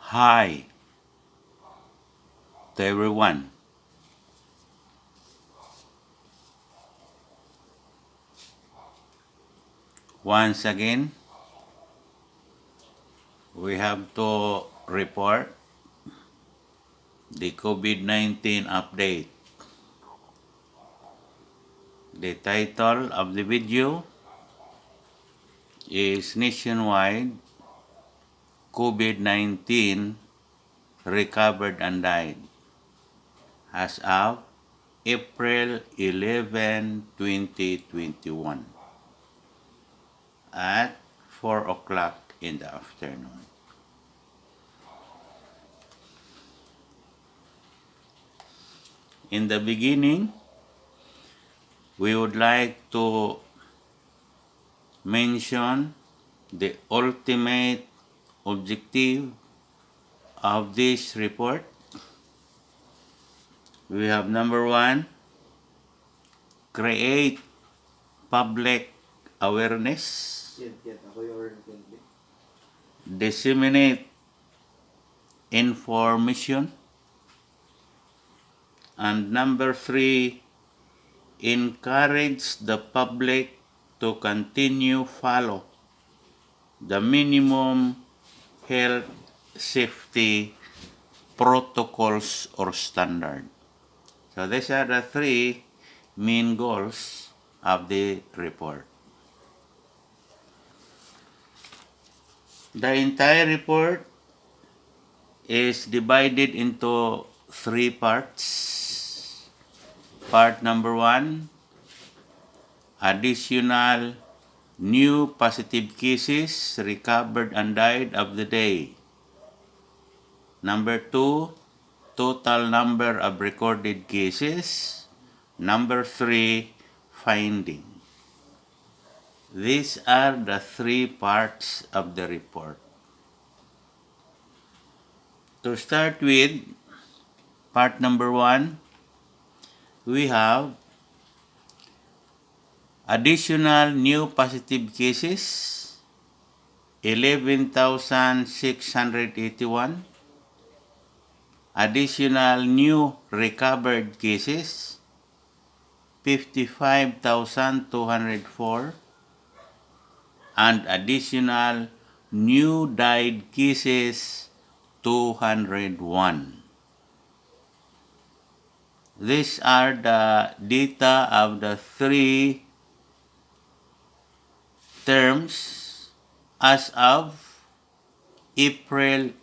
Hi to everyone. Once again, we have to report the COVID-19 update. The title of the video is Nationwide COVID-19 Recovered and Died as of April 11, 2021 at 4 o'clock in the afternoon. In the beginning, we would like to mention the ultimate objective of this report. We have number one, create public awareness, disseminate information, and number three, encourage the public to continue follow the minimum health safety protocols or standard. So these are the three main goals of the report. The entire report is divided into three parts. Part number one, additional new positive cases recovered and died of the day. Number two, total number of recorded cases. Number three, finding. These are the three parts of the report. To start with, part number one, we have additional new positive cases, 11,681. Additional new recovered cases, 55,204. And additional new died cases, 201. These are the data of the three terms as of April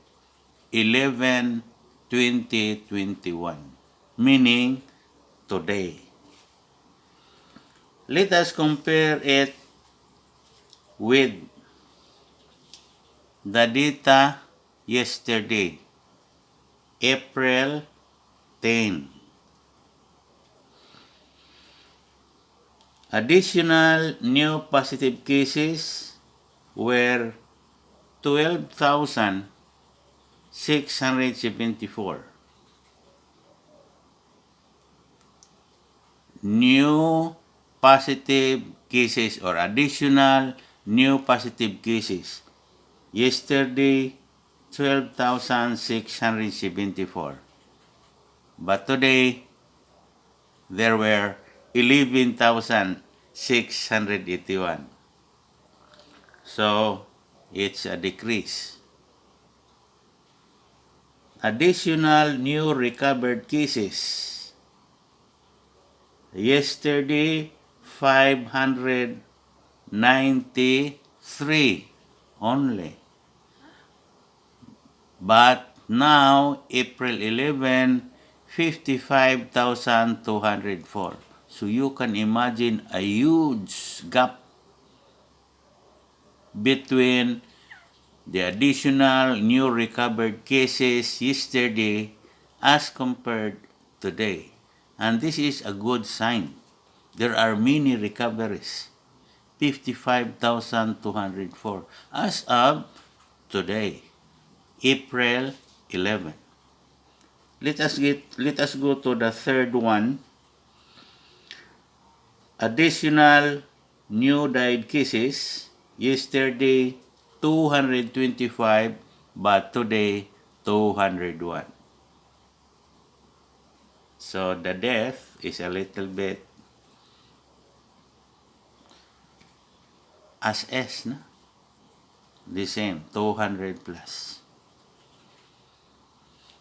11, 2021, meaning today. Let us compare it with the data yesterday, April 10. Additional new positive cases were 12,674. New positive cases or additional new positive cases. Yesterday, 12,674. But today, there were 11,681. So, it's a decrease. Additional new recovered cases. Yesterday, 593 only. But now, April 11, 55,204. So you can imagine a huge gap between the additional new recovered cases yesterday as compared today. And this is a good sign. There are many recoveries, 55,204 as of today, April 11. Let us go to the third one. Additional new died cases, yesterday 225, but today 201. So the death is a little bit as S, no? The same, 200 plus.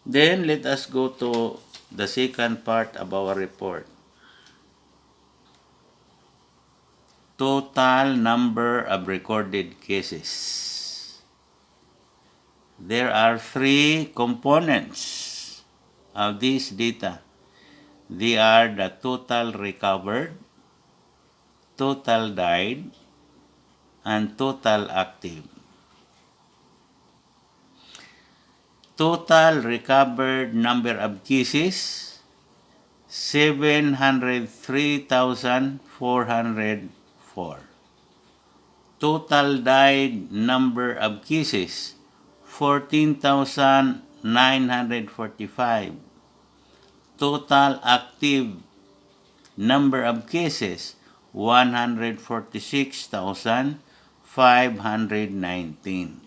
Then let us go to the second part of our report. Total number of recorded cases. There are three components of this data. They are the total recovered, total died, and total active. Total recovered number of cases, 703,404. Total died number of cases, 14,945. Total active number of cases, 146,519.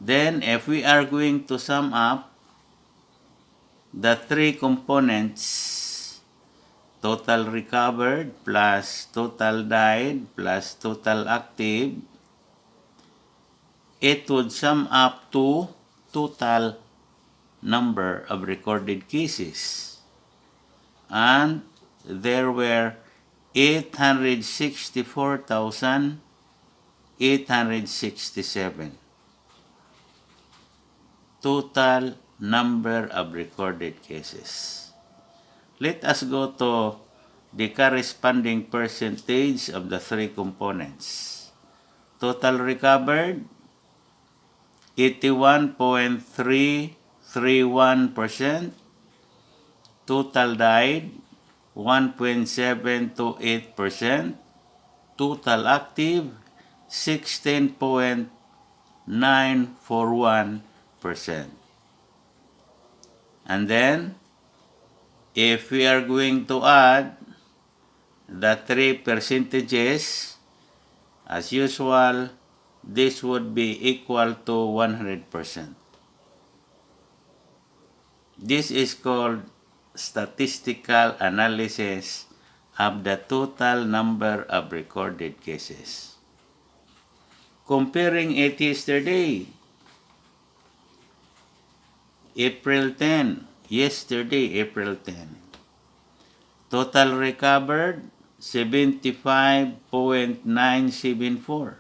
Then, if we are going to sum up the three components, total recovered plus total died plus total active, it would sum up to total number of recorded cases. And there were 864,867. Total number of recorded cases. Let us go to the corresponding percentage of the three components. Total recovered, 81.331%. Total died, 1.728%. Total active, 16.941%. And then, if we are going to add the three percentages, as usual, this would be equal to 100%. This is called statistical analysis of the total number of recorded cases. Comparing it yesterday, April 10, yesterday, April 10. Total recovered, 75.974.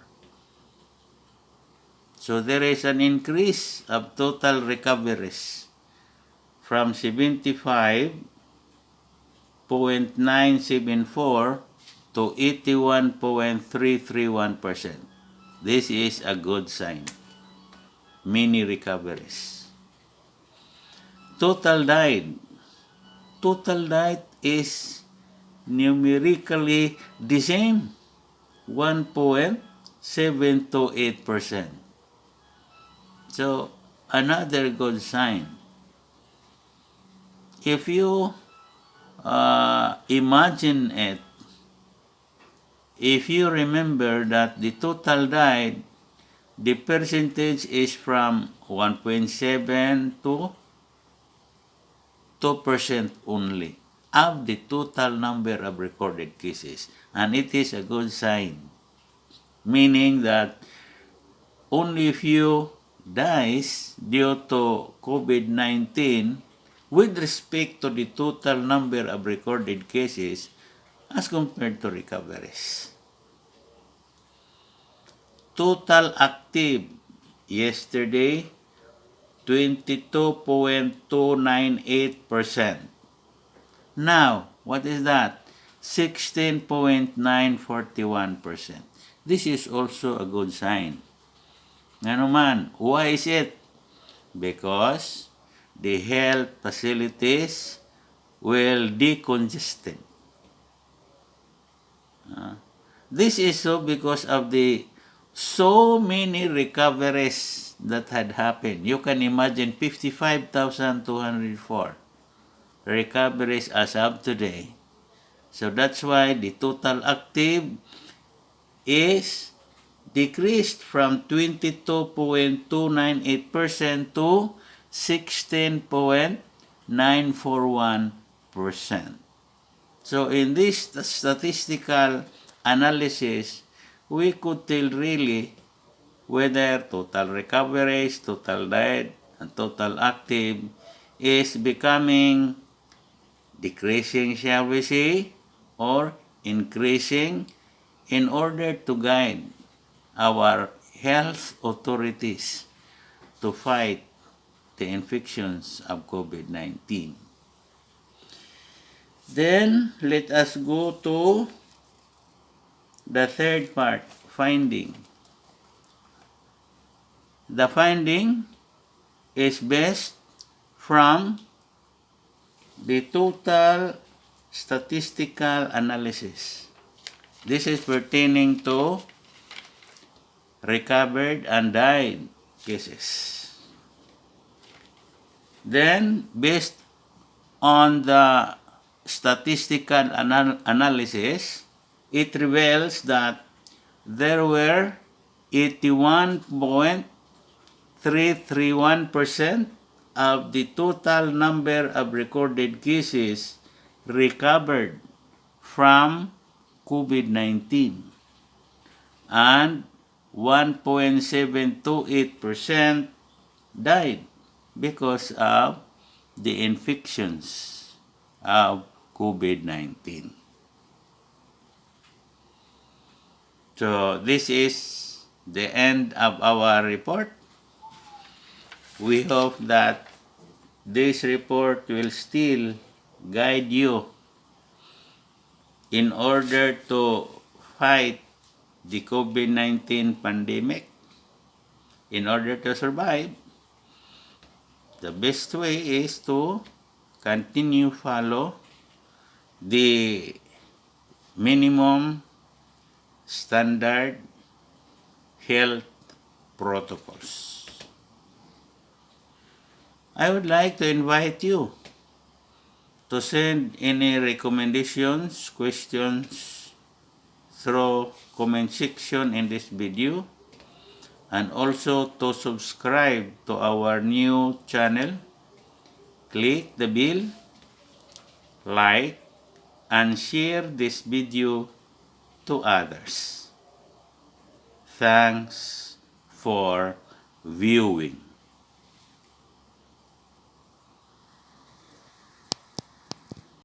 So there is an increase of total recoveries from 75.974 to 81.331%. This is a good sign. Many recoveries. Total died. Total died is numerically the same, 1.728%. So, another good sign. If you imagine it, if you remember that the total died, the percentage is from 1.7 to 2% only of the total number of recorded cases. And it is a good sign, meaning that only few dies due to COVID-19 with respect to the total number of recorded cases as compared to recoveries. Total active yesterday, 22.298%. Now, what is that? 16.941%. This is also a good sign. Ano man, why is it? Because the health facilities will decongested. This is so because of the so many recoveries that had happened. You can imagine 55,204 recoveries as of today. So that's why the total active is decreased from 22.298% to 16.941%. So in this statistical analysis, we could tell really whether total recoveries, total died, and total active is becoming decreasing, shall we say, or increasing, in order to guide our health authorities to fight the infections of COVID-19. Then, let us go to the third part, finding. The finding is based from the total statistical analysis. This is pertaining to recovered and died cases. Then, based on the statistical analysis, it reveals that there were 81.331% of the total number of recorded cases recovered from COVID-19 and 1.728% died because of the infections of COVID-19. So this is the end of our report. We hope that this report will still guide you in order to fight the COVID-19 pandemic. In order to survive, the best way is to continue follow the minimum standard health protocols. I would like to invite you to send any recommendations, questions through comment section in this video, and also to subscribe to our new channel. Click the bell, like, and share this video to others. Thanks for viewing.